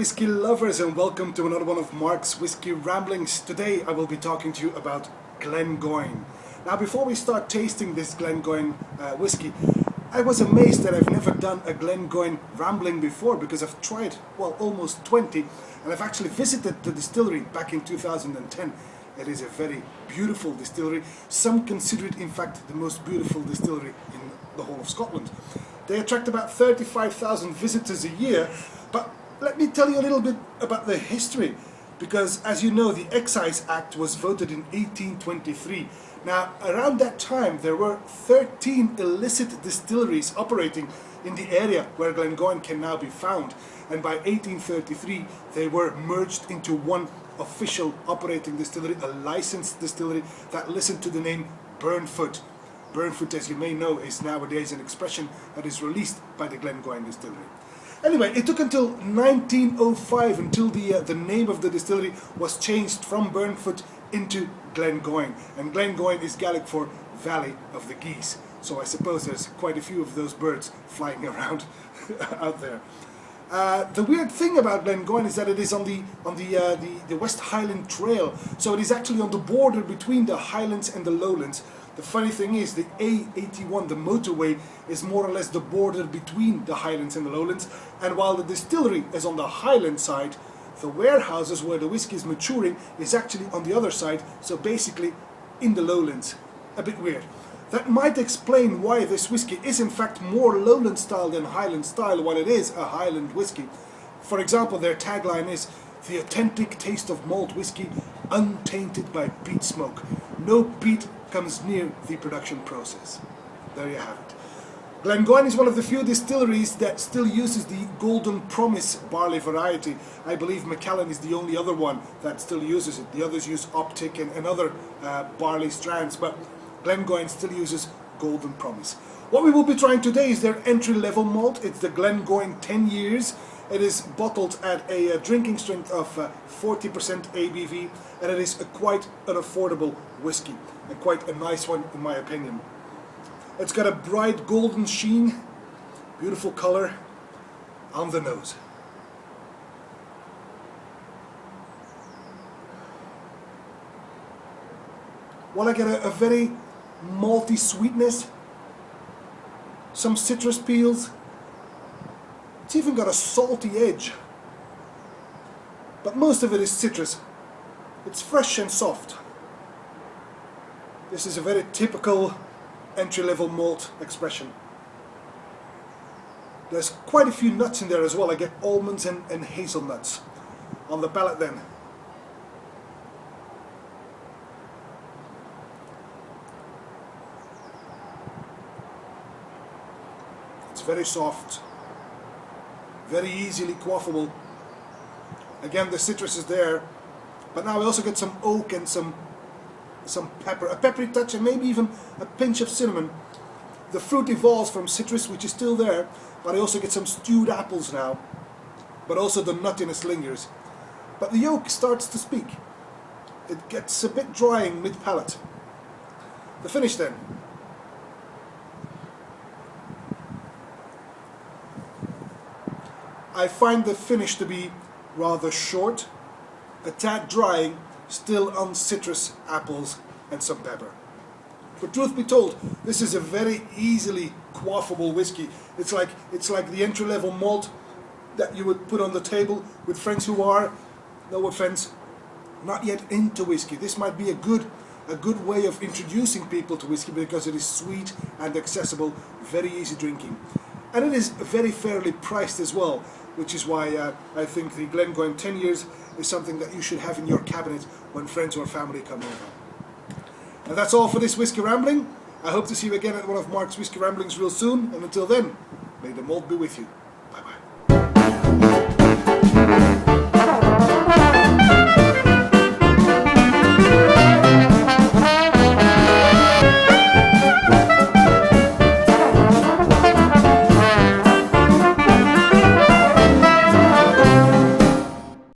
whiskey lovers, and welcome to another one of Mark's Whiskey Ramblings. Today I will be talking to you about Glengoyne. Now, before we start tasting this Glengoyne whiskey, I was amazed that I've never done a Glengoyne rambling before, because I've tried, well, almost 20, and I've actually visited the distillery back in 2010. It is a very beautiful distillery. Some consider it, in fact, the most beautiful distillery in the whole of Scotland. They attract about 35,000 visitors a year, but let me tell you a little bit about the history, because as you know, the Excise Act was voted in 1823. Now, around that time, there were 13 illicit distilleries operating in the area where Glengoyne can now be found. And by 1833, they were merged into one official operating distillery, a licensed distillery that listened to the name Burnfoot. Burnfoot, as you may know, is nowadays an expression that is released by the Glengoyne distillery. Anyway, it took until 1905 until the name of the distillery was changed from Burnfoot into Glengoyne. And Glengoyne is Gaelic for Valley of the Geese. So I suppose there's quite a few of those birds flying around out there. The weird thing about Glengoyne is that it is on the West Highland Trail. So it is actually on the border between the Highlands and the Lowlands. The funny thing is, the A81, the motorway, is more or less the border between the Highlands and the Lowlands. And while the distillery is on the Highland side, the warehouses where the whiskey is maturing is actually on the other side, so basically in the Lowlands. A bit weird. That might explain why this whiskey is in fact more Lowland style than Highland style, while it is a Highland whiskey. For example, their tagline is, "The authentic taste of malt whiskey, untainted by peat smoke. No peat comes near the production process." There you have it. Glengoyne is one of the few distilleries that still uses the Golden Promise barley variety. I believe Macallan is the only other one that still uses it. The others use Optic and other barley strands, but Glengoyne still uses Golden Promise. What we will be trying today is their entry-level malt. It's the Glengoyne 10 years. It is bottled at a drinking strength of 40% ABV, and it is quite an affordable whiskey, and quite a nice one in my opinion. It's got a bright golden sheen, beautiful color on the nose. Well, I get a very malty sweetness, some citrus peels. It's even got a salty edge, but most of it is citrus. It's fresh and soft. This is a very typical entry-level malt expression. There's quite a few nuts in there as well. I get almonds and hazelnuts on the palate then. It's very soft, very easily quaffable. Again, the citrus is there, but now I also get some oak and some pepper, a peppery touch, and maybe even a pinch of cinnamon. The fruit evolves from citrus, which is still there, but I also get some stewed apples now, but also the nuttiness lingers. But the oak starts to speak. It gets a bit drying mid-palate. The finish then. I find the finish to be rather short, a tad drying, still on citrus, apples and some pepper. But truth be told, this is a very easily quaffable whiskey. It's like the entry-level malt that you would put on the table with friends who are, no offense, not yet into whiskey. This might be a good way of introducing people to whiskey, because it is sweet and accessible, very easy drinking. And it is very fairly priced as well, which is why I think the Glengoyne 10 years is something that you should have in your cabinet when friends or family come over. And that's all for this Whiskey Rambling. I hope to see you again at one of Mark's Whiskey Ramblings real soon, and until then, may the malt be with you. Bye bye.